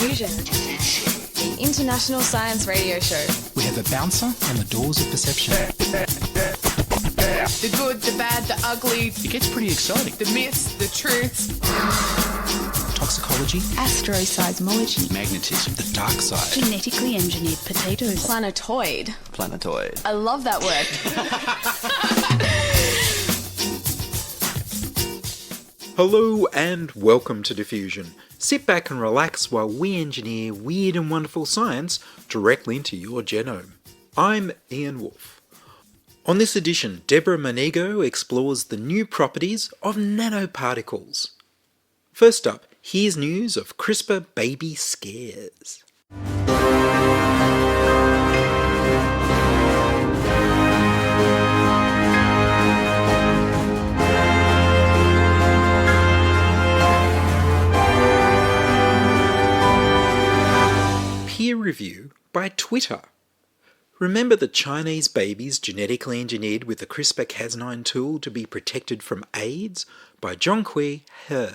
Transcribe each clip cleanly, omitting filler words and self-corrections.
Diffusion, the international science radio show. We have a bouncer on the doors of perception. The good, the bad, the ugly. It gets pretty exciting. The myths, the truths. Toxicology. Astroseismology. Magnetism. The dark side. Genetically engineered potatoes. Planetoid. Planetoid. I love that word. Hello and welcome to Diffusion. Sit back and relax while we engineer weird and wonderful science directly into your genome. I'm Ian Woolf. On this edition, Debora Monego explores the new properties of nanoparticles. First up, here's news of CRISPR baby scares. Peer review by Twitter. Remember the Chinese babies genetically engineered with the CRISPR-Cas9 tool to be protected from AIDS? By Zhonghui He.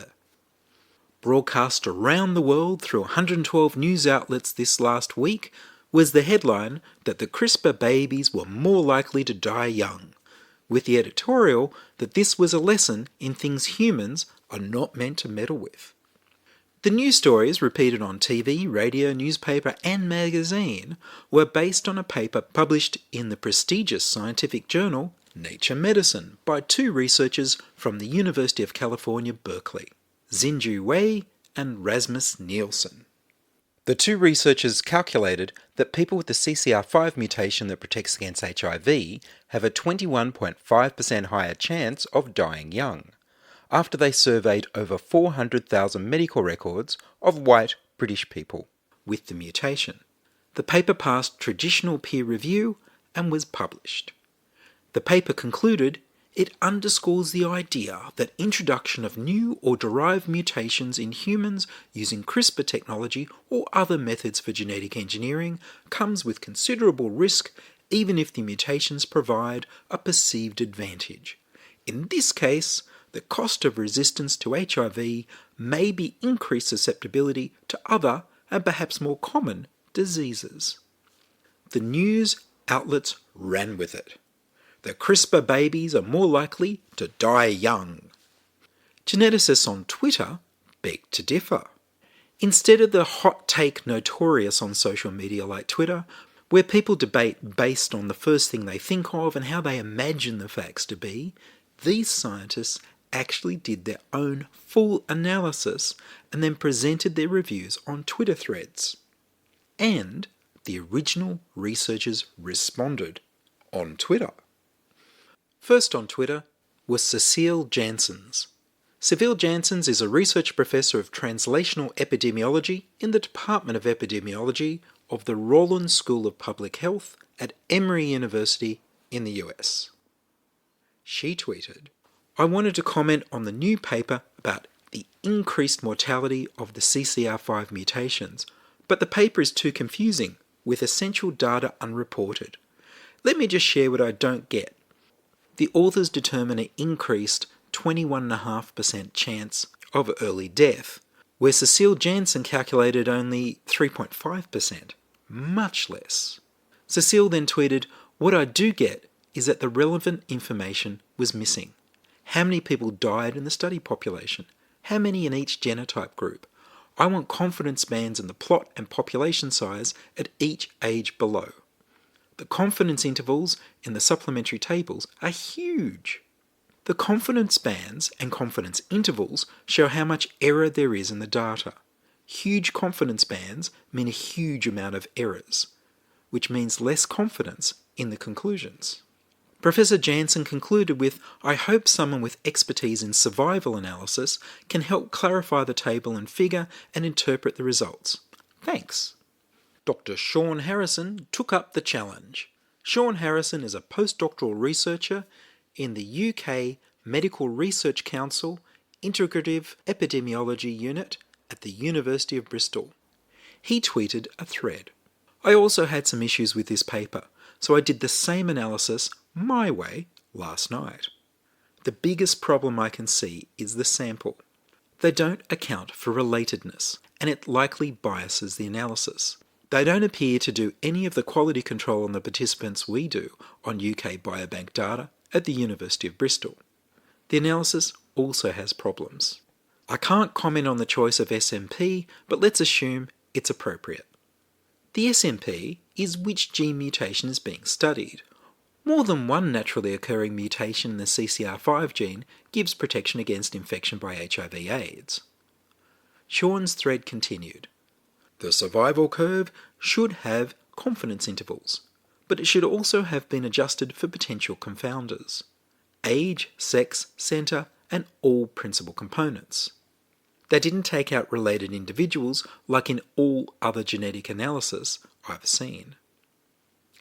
Broadcast around the world through 112 news outlets this last week was the headline that the CRISPR babies were more likely to die young, with the editorial that this was a lesson in things humans are not meant to meddle with. The news stories repeated on TV, radio, newspaper and magazine were based on a paper published in the prestigious scientific journal Nature Medicine by two researchers from the University of California, Berkeley, Xinju Wei and Rasmus Nielsen. The two researchers calculated that people with the CCR5 mutation that protects against HIV have a 21.5% higher chance of dying young, after they surveyed over 400,000 medical records of white British people with the mutation. The paper passed traditional peer review and was published. The paper concluded it underscores the idea that introduction of new or derived mutations in humans using CRISPR technology or other methods for genetic engineering comes with considerable risk, even if the mutations provide a perceived advantage. In this case, the cost of resistance to HIV may be increased susceptibility to other and perhaps more common diseases. The news outlets ran with it. The CRISPR babies are more likely to die young. Geneticists on Twitter beg to differ. Instead of the hot take notorious on social media like Twitter, where people debate based on the first thing they think of and how they imagine the facts to be, these scientists actually did their own full analysis and then presented their reviews on Twitter threads. And the original researchers responded on Twitter. First on Twitter was Cecile Janssens. Cecile Janssens is a research professor of translational epidemiology in the Department of Epidemiology of the Rollins School of Public Health at Emory University in the US. She tweeted, "I wanted to comment on the new paper about the increased mortality of the CCR5 mutations, but the paper is too confusing, with essential data unreported. Let me just share what I don't get. The authors determine an increased 21.5% chance of early death, where Cecile Janssen calculated only 3.5%, much less." Cecile then tweeted, "What I do get is that the relevant information was missing. How many people died in the study population? How many in each genotype group? I want confidence bands in the plot and population size at each age below. The confidence intervals in the supplementary tables are huge. The confidence bands and confidence intervals show how much error there is in the data. Huge confidence bands mean a huge amount of errors, which means less confidence in the conclusions." Professor Janssen concluded with, "I hope someone with expertise in survival analysis can help clarify the table and figure and interpret the results. Thanks." Dr. Sean Harrison took up the challenge. Sean Harrison is a postdoctoral researcher in the UK Medical Research Council Integrative Epidemiology Unit at the University of Bristol. He tweeted a thread, "I also had some issues with this paper, so I did the same analysis my way last night. The biggest problem I can see is the sample. They don't account for relatedness, and it likely biases the analysis. They don't appear to do any of the quality control on the participants we do on UK Biobank data at the University of Bristol. The analysis also has problems. I can't comment on the choice of SMP, but let's assume it's appropriate. The SMP is which gene mutation is being studied. More than one naturally occurring mutation in the CCR5 gene gives protection against infection by HIV/AIDS. Sean's thread continued. The survival curve should have confidence intervals, but it should also have been adjusted for potential confounders: age, sex, centre, and all principal components. They didn't take out related individuals like in all other genetic analysis I've seen.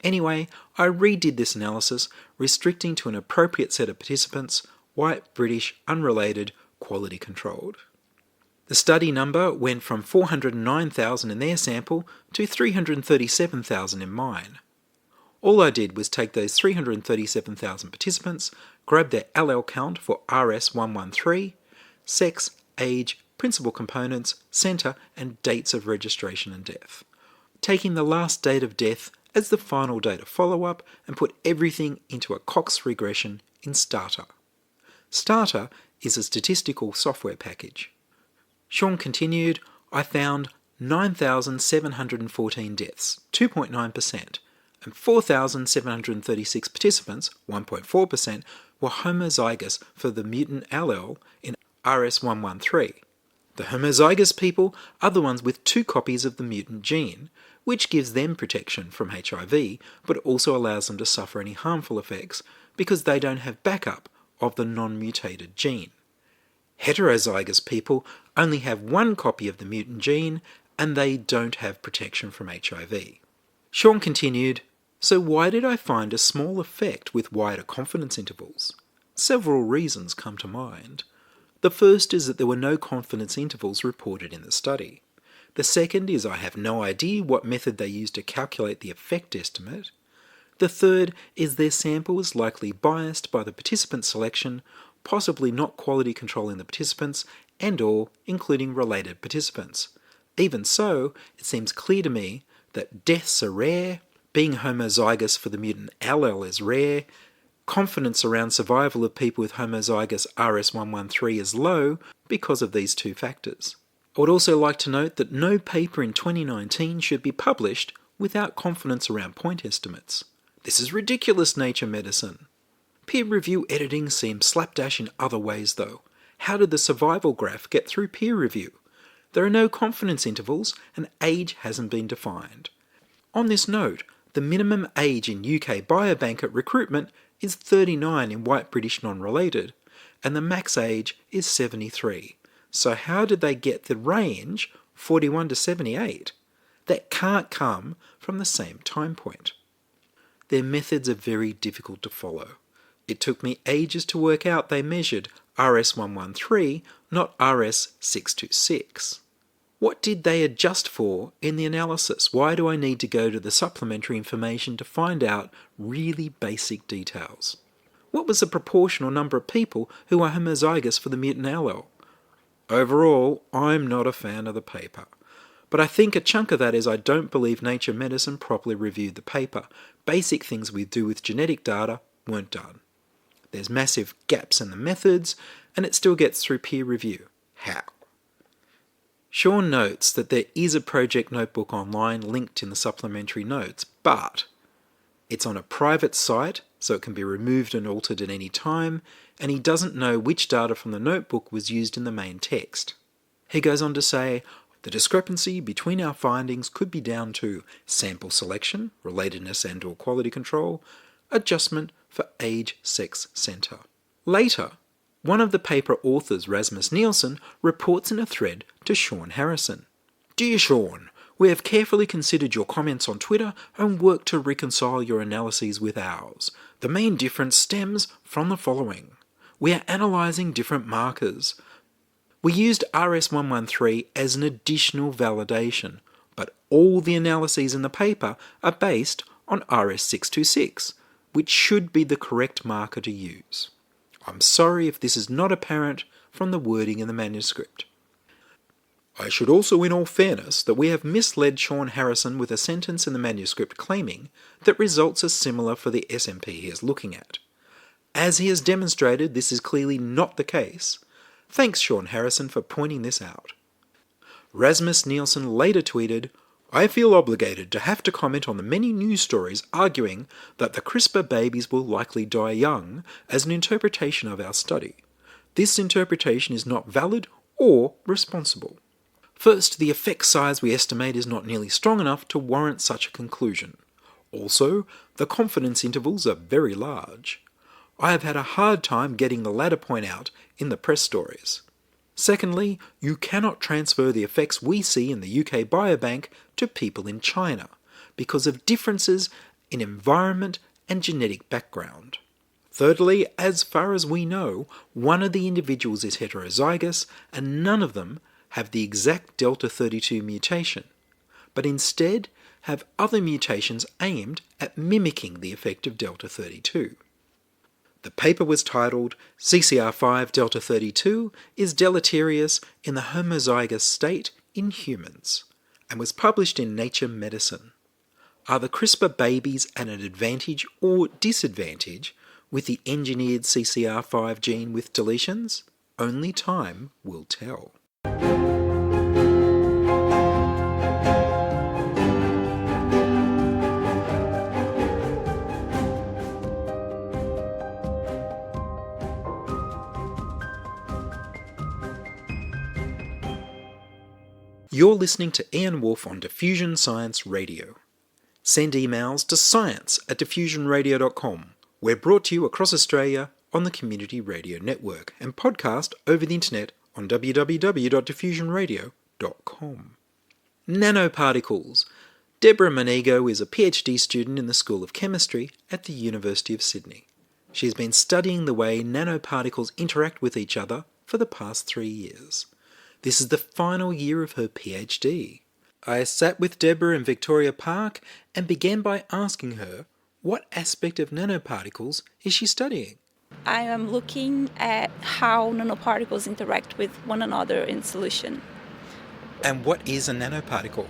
Anyway, I redid this analysis, restricting to an appropriate set of participants, white, British, unrelated, quality controlled. The study number went from 409,000 in their sample to 337,000 in mine. All I did was take those 337,000 participants, grab their allele count for RS113, sex, age, principal components, centre, and dates of registration and death, taking the last date of death as the final date of follow-up, and put everything into a Cox regression in Starter. Starter is a statistical software package. Sean continued, I found 9,714 deaths, 2.9%, and 4,736 participants, 1.4%, were homozygous for the mutant allele in RS113. The homozygous people are the ones with 2 copies of the mutant gene, which gives them protection from HIV, but also allows them to suffer any harmful effects because they don't have backup of the non-mutated gene. Heterozygous people only have 1 copy of the mutant gene, and they don't have protection from HIV. Sean continued, so why did I find a small effect with wider confidence intervals? Several reasons come to mind. The first is that there were no confidence intervals reported in the study. The second is I have no idea what method they used to calculate the effect estimate. The third is their sample was likely biased by the participant selection, possibly not quality controlling the participants and/or including related participants. Even so, it seems clear to me that deaths are rare, being homozygous for the mutant allele is rare, confidence around survival of people with homozygous RS113 is low because of these 2 factors. I would also like to note that no paper in 2019 should be published without confidence around point estimates. This is ridiculous, Nature Medicine. Peer review editing seems slapdash in other ways though. How did the survival graph get through peer review? There are no confidence intervals and age hasn't been defined. On this note, the minimum age in UK Biobank at recruitment is 39 in white British non-related, and the max age is 73. So how did they get the range 41 to 78? That can't come from the same time point. Their methods are very difficult to follow. It took me ages to work out they measured RS113, not RS626. What did they adjust for in the analysis? Why do I need to go to the supplementary information to find out really basic details? What was the proportional number of people who are homozygous for the mutant allele? Overall, I'm not a fan of the paper. But I think a chunk of that is I don't believe Nature Medicine properly reviewed the paper. Basic things we do with genetic data weren't done. There's massive gaps in the methods, and it still gets through peer review. How? Sean notes that there is a project notebook online linked in the supplementary notes, but it's on a private site, so it can be removed and altered at any time, and he doesn't know which data from the notebook was used in the main text. He goes on to say, the discrepancy between our findings could be down to sample selection, relatedness and/or quality control, adjustment for age, sex, centre. Later, one of the paper authors, Rasmus Nielsen, reports in a thread to Sean Harrison. Dear Sean, we have carefully considered your comments on Twitter and worked to reconcile your analyses with ours. The main difference stems from the following. We are analysing different markers. We used RS113 as an additional validation, but all the analyses in the paper are based on RS626, which should be the correct marker to use. I'm sorry if this is not apparent from the wording in the manuscript. I should also, in all fairness, that we have misled Sean Harrison with a sentence in the manuscript claiming that results are similar for the SMP he is looking at. As he has demonstrated, this is clearly not the case. Thanks, Sean Harrison, for pointing this out. Rasmus Nielsen later tweeted, I feel obligated to have to comment on the many news stories arguing that the CRISPR babies will likely die young as an interpretation of our study. This interpretation is not valid or responsible. First, the effect size we estimate is not nearly strong enough to warrant such a conclusion. Also, the confidence intervals are very large. I have had a hard time getting the latter point out in the press stories. Secondly, you cannot transfer the effects we see in the UK Biobank to people in China because of differences in environment and genetic background. Thirdly, as far as we know, one of the individuals is heterozygous and none of them have the exact delta 32 mutation, but instead have other mutations aimed at mimicking the effect of delta 32. The paper was titled CCR5 delta 32 is deleterious in the homozygous state in humans and was published in Nature Medicine. Are the CRISPR babies at an advantage or disadvantage with the engineered CCR5 gene with deletions? Only time will tell. You're listening to Ian Woolf on Diffusion Science Radio. Send emails to science@diffusionradio.com. We're brought to you across Australia on the Community Radio Network and podcast over the internet on www.diffusionradio.com. Nanoparticles. Debora Monego is a PhD student in the School of Chemistry at the University of Sydney. She's been studying the way nanoparticles interact with each other for the past 3 years. This is the final year of her PhD. I sat with Debora in Victoria Park and began by asking her what aspect of nanoparticles is she studying. I am looking at how nanoparticles interact with one another in solution. And what is a nanoparticle?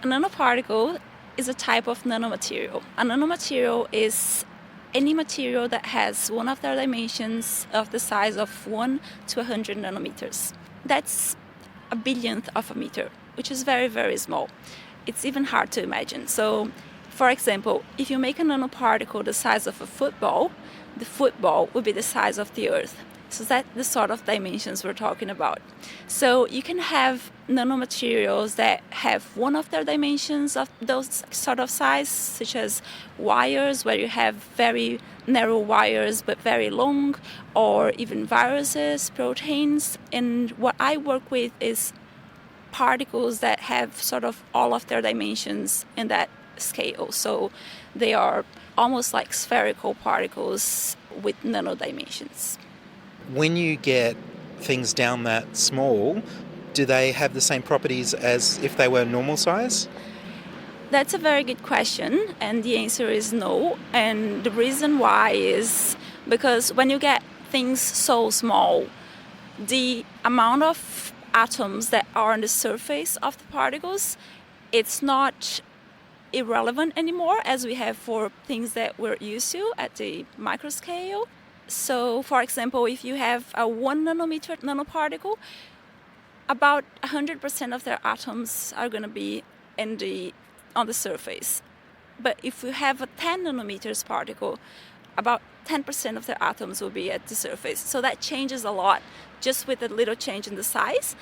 A nanoparticle is a type of nanomaterial. A nanomaterial is any material that has one of their dimensions of the size of 1 to 100 nanometers. That's a billionth of a meter, which is very, very small. It's even hard to imagine. So, for example, if you make a nanoparticle the size of a football, the football would be the size of the Earth. So that's the sort of dimensions we're talking about. So you can have nanomaterials that have one of their dimensions of those sort of size, such as wires, where you have very narrow wires but very long, or even viruses, proteins. And what I work with is particles that have sort of all of their dimensions in that scale. So they are almost like spherical particles with nano dimensions. When you get things down that small, do they have the same properties as if they were normal size? That's a very good question, and the answer is no. And the reason why is because when you get things so small, the amount of atoms that are on the surface of the particles, it's not irrelevant anymore as we have for things that we're used to at the microscale. So, for example, if you have a 1 nanometer nanoparticle, about 100% of their atoms are going to be on the surface. But if you have a 10 nanometers particle, about 10% of their atoms will be at the surface. So that changes a lot just with a little change in the size.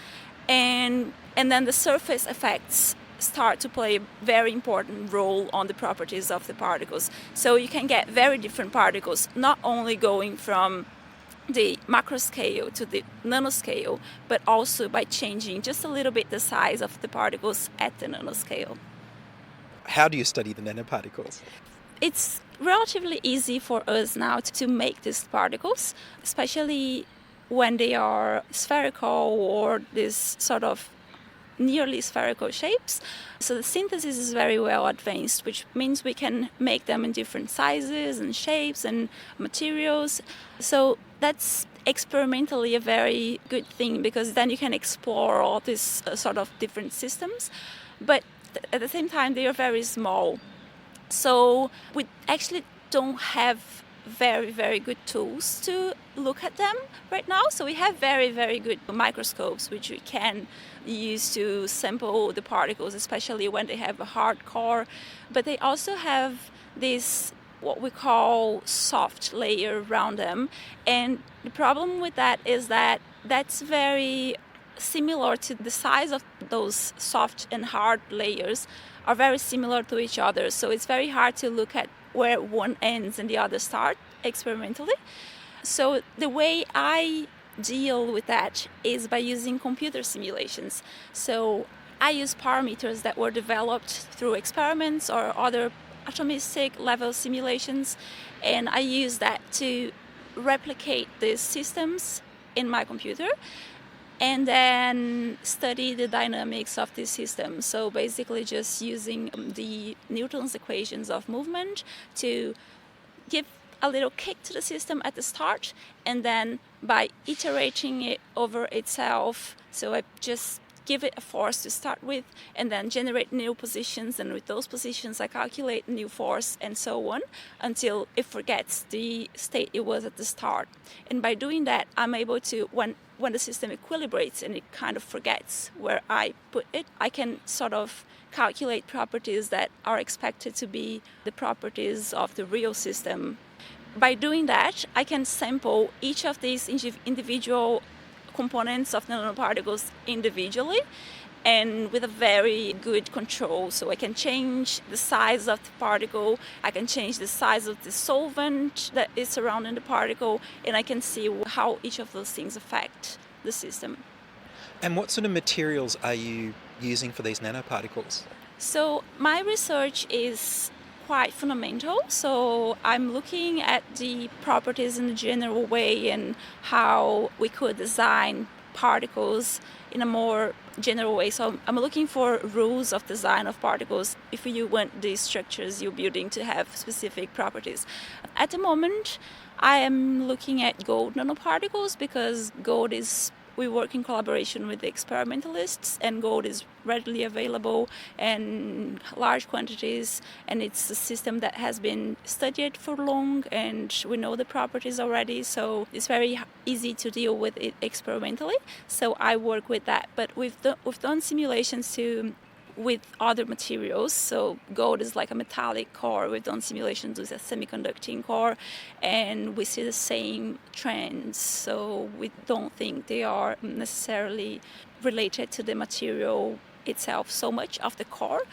And then the surface effects start to play a very important role on the properties of the particles. So you can get very different particles, not only going from the macro scale to the nanoscale, but also by changing just a little bit the size of the particles at the nanoscale. How do you study the nanoparticles? It's relatively easy for us now to make these particles, especially when they are spherical or this sort of nearly spherical shapes. So the synthesis is very well advanced, which means we can make them in different sizes and shapes and materials. So that's experimentally a very good thing, because then you can explore all these sort of different systems. But at the same time, they are very small. So we actually don't have very, very good tools to look at them right now. So we have very, very good microscopes which we can use to sample the particles, especially when they have a hard core. But they also have this what we call soft layer around them. And the problem with that is that that's very similar to the size of those soft and hard layers are very similar to each other. So it's very hard to look at where one ends and the other start experimentally. So the way I deal with that is by using computer simulations. So I use parameters that were developed through experiments or other atomistic level simulations, and I use that to replicate these systems in my computer and then study the dynamics of this system. So basically just using the Newton's equations of movement to give a little kick to the system at the start, and then by iterating it over itself, so I just give it a force to start with and then generate new positions, and with those positions I calculate new force and so on until it forgets the state it was at the start. And by doing that, I'm able to, when the system equilibrates and it kind of forgets where I put it, I can sort of calculate properties that are expected to be the properties of the real system. By doing that, I can sample each of these individual components of nanoparticles individually and with a very good control. So I can change the size of the particle, I can change the size of the solvent that is surrounding the particle, and I can see how each of those things affect the system. And what sort of materials are you using for these nanoparticles? So my research is quite fundamental. So I'm looking at the properties in a general way and how we could design particles in a more general way. So I'm looking for rules of design of particles if you want the structures you're building to have specific properties. At the moment, I am looking at gold nanoparticles because we work in collaboration with the experimentalists, and gold is readily available in large quantities, and it's a system that has been studied for long and we know the properties already, so it's very easy to deal with it experimentally. So I work with that, but we've done simulations with other materials. So gold is like a metallic core. We've done simulations with a semiconducting core, and we see the same trends. So we don't think they are necessarily related to the material itself so much of the core,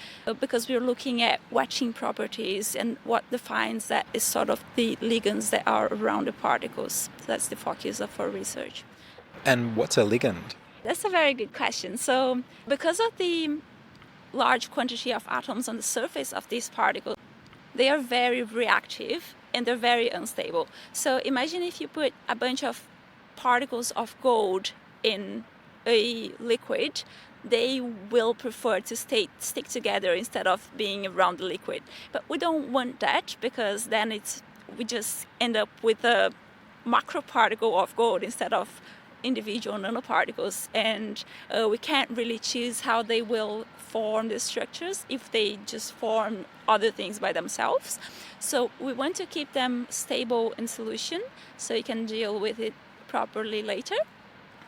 because we're looking at wetching properties and what defines that is sort of the ligands that are around the particles. So that's the focus of our research. And what's a ligand? That's a very good question. So because of the large quantity of atoms on the surface of these particles, they are very reactive and they're very unstable. So imagine if you put a bunch of particles of gold in a liquid, they will prefer to stick together instead of being around the liquid. But we don't want that, because then we just end up with a macro particle of gold instead of individual nanoparticles, and we can't really choose how they will form the structures if they just form other things by themselves. So we want to keep them stable in solution so you can deal with it properly later.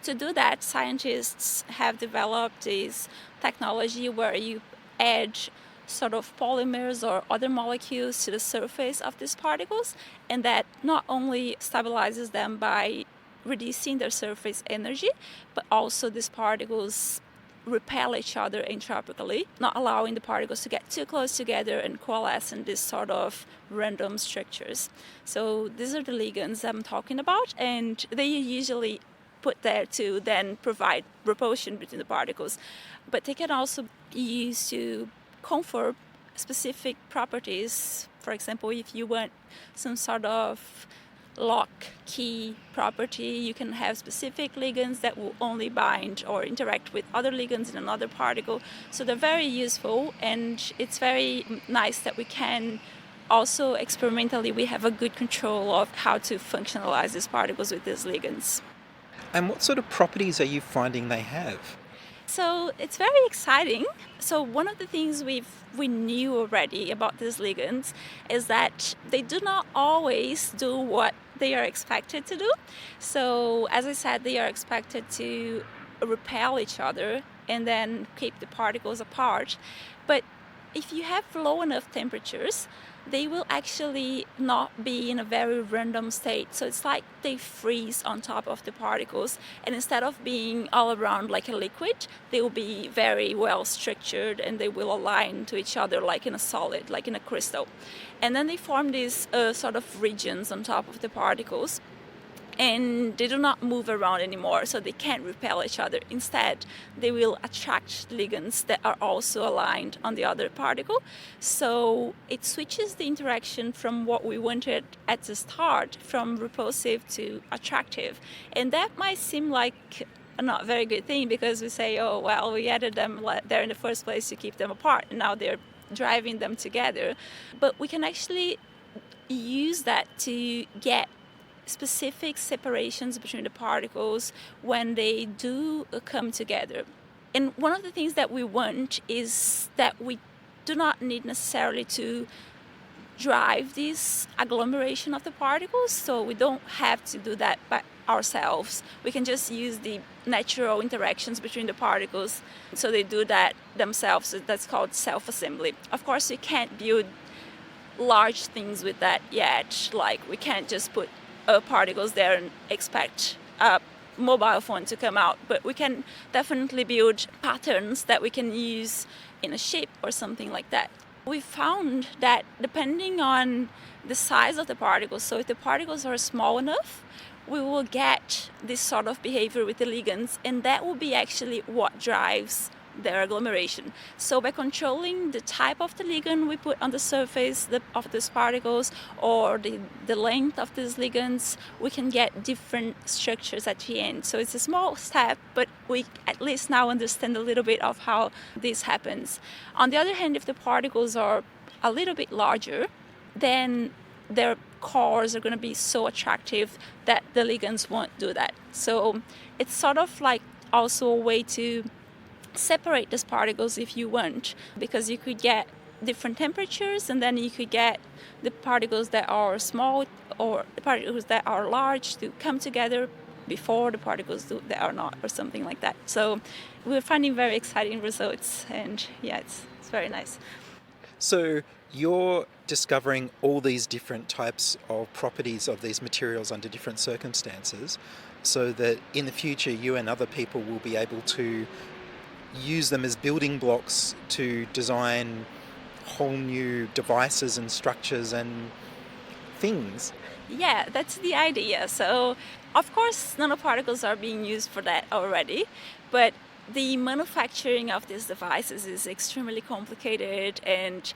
To do that, scientists have developed this technology where you add sort of polymers or other molecules to the surface of these particles, and that not only stabilizes them by reducing their surface energy, but also these particles repel each other entropically, not allowing the particles to get too close together and coalesce in these sort of random structures. So these are the ligands I'm talking about, and they usually put there to then provide repulsion between the particles. But they can also be used to confer specific properties. For example, if you want some sort of lock key property. You can have specific ligands that will only bind or interact with other ligands in another particle. So they're very useful, and it's very nice that we can also experimentally we have a good control of how to functionalize these particles with these ligands. And what sort of properties are you finding they have? So it's very exciting. So one of the things we knew already about these ligands is that they do not always do what they are expected to do. So as I said, they are expected to repel each other and then keep the particles apart. But if you have low enough temperatures, they will actually not be in a very random state. So it's like they freeze on top of the particles, and instead of being all around like a liquid, they will be very well structured and they will align to each other like in a solid, like in a crystal. And then they form these sort of regions on top of the particles, and they do not move around anymore, so they can't repel each other. Instead, they will attract ligands that are also aligned on the other particle. So it switches the interaction from what we wanted at the start, from repulsive to attractive. And that might seem like a not very good thing, because we say, oh, well, we added them there in the first place to keep them apart, and now they're driving them together. But we can actually use that to get specific separations between the particles when they do come together. And one of the things that we want is that we do not need necessarily to drive this agglomeration of the particles, so we don't have to do that by ourselves. We can just use the natural interactions between the particles, so they do that themselves. So that's called self-assembly. Of course, we can't build large things with that yet. Like, we can't just put particles there and expect a mobile phone to come out, but we can definitely build patterns that we can use in a shape or something like that. We found that depending on the size of the particles, so if the particles are small enough, we will get this sort of behavior with the ligands, and that will be actually what drives their agglomeration. So by controlling the type of the ligand we put on the surface of these particles, or the length of these ligands, we can get different structures at the end. So it's a small step, but we at least now understand a little bit of how this happens. On the other hand, if the particles are a little bit larger, then their cores are going to be so attractive that the ligands won't do that. So it's sort of like also a way to separate these particles if you want, because you could get different temperatures, and then you could get the particles that are small or the particles that are large to come together before the particles that are not, or something like that. So we're finding very exciting results, and yeah, it's very nice. So you're discovering all these different types of properties of these materials under different circumstances, so that in the future you and other people will be able to use them as building blocks to design whole new devices and structures and things. Yeah, that's the idea. So, of course, nanoparticles are being used for that already, but the manufacturing of these devices is extremely complicated, and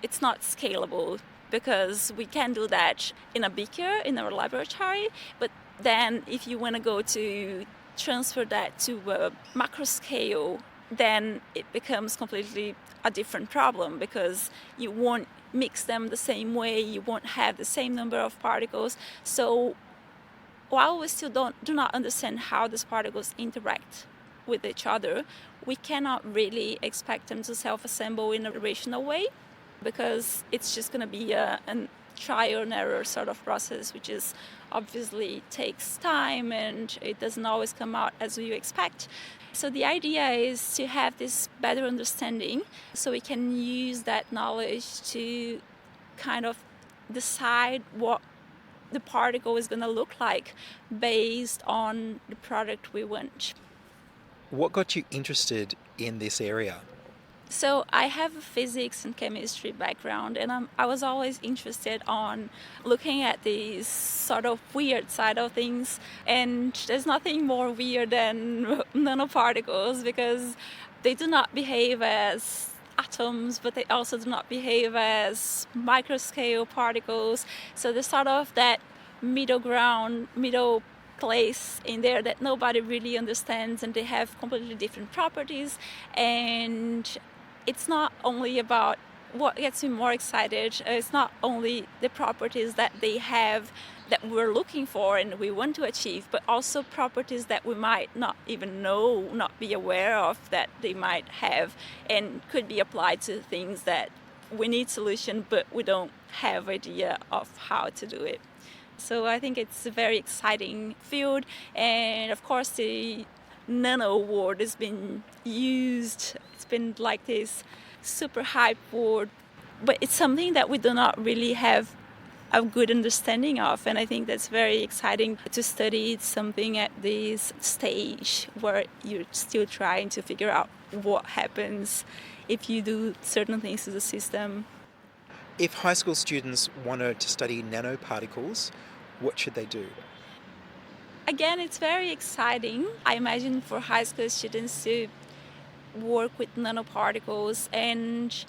it's not scalable, because we can do that in a beaker in our laboratory, but then if you want to go to transfer that to a macro scale, then it becomes completely a different problem, because you won't mix them the same way, you won't have the same number of particles. So while we still do not understand how these particles interact with each other, we cannot really expect them to self-assemble in a rational way, because it's just going to be a trial and error sort of process, which is obviously takes time and it doesn't always come out as you expect. So the idea is to have this better understanding, so we can use that knowledge to kind of decide what the particle is going to look like based on the product we want. What got you interested in this area? So I have a physics and chemistry background, and I was always interested on looking at these sort of weird side of things. And there's nothing more weird than nanoparticles, because they do not behave as atoms, but they also do not behave as microscale particles. So they're sort of that middle place in there that nobody really understands, and they have completely different properties. And it's not only about what gets me more excited. It's not only the properties that they have that we're looking for and we want to achieve, but also properties that we might not even know, not be aware of, that they might have and could be applied to things that we need solution, but we don't have idea of how to do it. So I think it's a very exciting field, and of course the nano word has been used. It's been like this super hype word, but it's something that we do not really have a good understanding of, and I think that's very exciting to study something at this stage where you're still trying to figure out what happens if you do certain things to the system. If high school students wanted to study nanoparticles, what should they do? Again, it's very exciting. I imagine for high school students to work with nanoparticles, and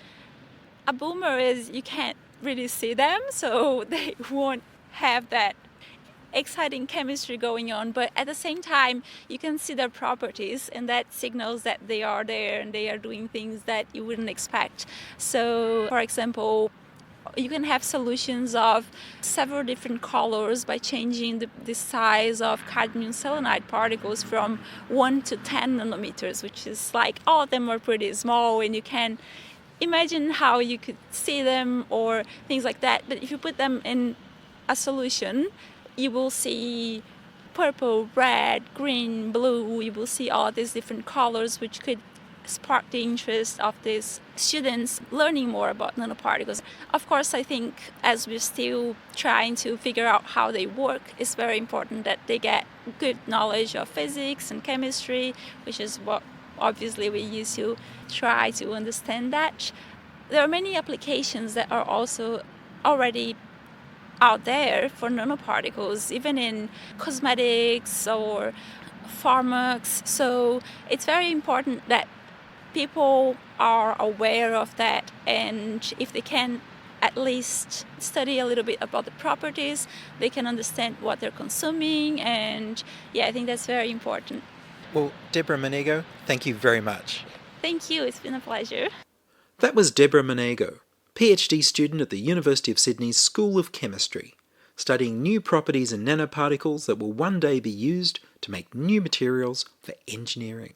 a boomer is you can't really see them, so they won't have that exciting chemistry going on, but at the same time you can see their properties, and that signals that they are there and they are doing things that you wouldn't expect. So for example, you can have solutions of several different colors by changing the size of cadmium selenide particles from 1 to 10 nanometers, which is like all of them are pretty small and you can imagine how you could see them or things like that. But if you put them in a solution, you will see purple, red, green, blue. You will see all these different colors, which could spark the interest of these students learning more about nanoparticles. Of course, I think as we're still trying to figure out how they work, it's very important that they get good knowledge of physics and chemistry, which is what obviously we use to try to understand that. There are many applications that are also already out there for nanoparticles, even in cosmetics or pharmacs. So it's very important that people are aware of that, and if they can at least study a little bit about the properties, they can understand what they're consuming, and yeah, I think that's very important. Well, Debora Monego, thank you very much. Thank you, it's been a pleasure. That was Debora Monego, PhD student at the University of Sydney's School of Chemistry, studying new properties in nanoparticles that will one day be used to make new materials for engineering.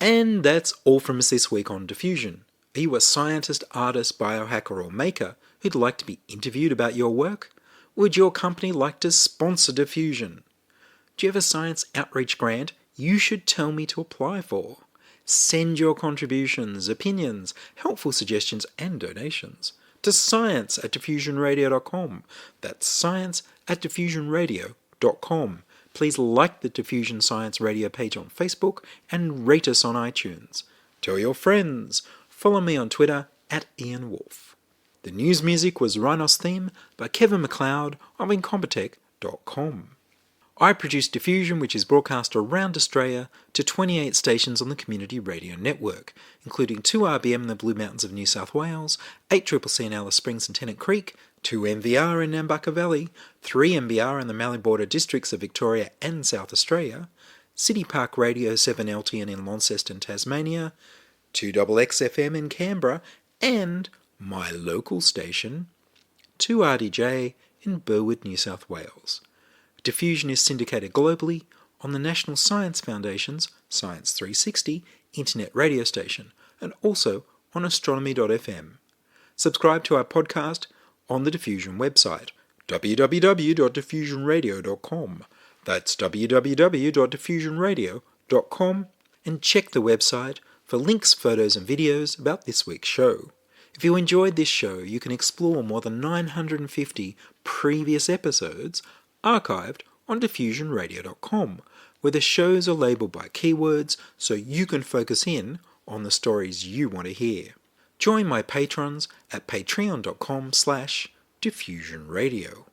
And that's all from us this week on Diffusion. Are you a scientist, artist, biohacker or maker who'd like to be interviewed about your work? Would your company like to sponsor Diffusion? Do you have a science outreach grant you should tell me to apply for? Send your contributions, opinions, helpful suggestions and donations to science@diffusionradio.com. That's science@diffusionradio.com. Please like the Diffusion Science Radio page on Facebook and rate us on iTunes. Tell your friends. Follow me on Twitter @Ian Woolf. The news music was Rhinos Theme by Kevin MacLeod of Incompetech.com. I produce Diffusion, which is broadcast around Australia to 28 stations on the Community Radio Network, including 2RBM in the Blue Mountains of New South Wales, 8CCC in Alice Springs and Tennant Creek, 2 MVR in Nambucca Valley, 3 MBR in the Mallee Border districts of Victoria and South Australia, City Park Radio 7LTN in Launceston, Tasmania, 2XXFM in Canberra, and my local station, 2RDJ in Burwood, New South Wales. Diffusion is syndicated globally on the National Science Foundation's Science 360 internet radio station and also on astronomy.fm. Subscribe to our podcast on the Diffusion website, www.diffusionradio.com. That's www.diffusionradio.com, and check the website for links, photos and videos about this week's show. If you enjoyed this show, you can explore more than 950 previous episodes archived on diffusionradio.com, where the shows are labelled by keywords so you can focus in on the stories you want to hear. Join my patrons at patreon.com/diffusionradio.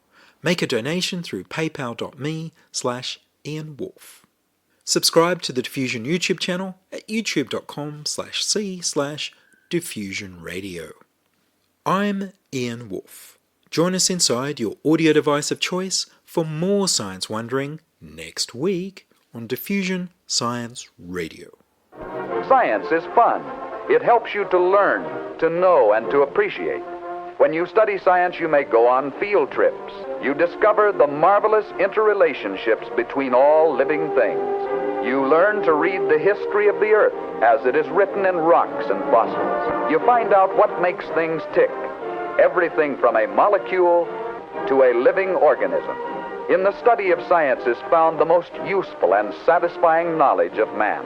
Make a donation through paypal.me/Ian Woolf. Subscribe to the Diffusion YouTube channel at youtube.com/c/diffusionradio. I'm Ian Woolf. Join us inside your audio device of choice for more science wondering next week on Diffusion Science Radio. Science is fun. It helps you to learn, to know, and to appreciate. When you study science, you may go on field trips. You discover the marvelous interrelationships between all living things. You learn to read the history of the Earth as it is written in rocks and fossils. You find out what makes things tick, everything from a molecule to a living organism. In the study of science is found the most useful and satisfying knowledge of man.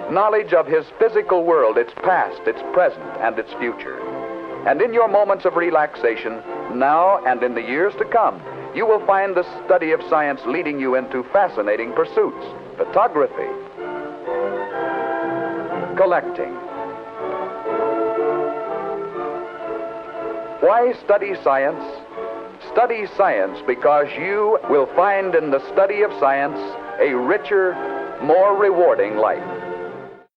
Knowledge of his physical world, its past, its present, and its future. And in your moments of relaxation, now and in the years to come, you will find the study of science leading you into fascinating pursuits. Photography, collecting. Why study science? Study science because you will find in the study of science a richer, more rewarding life.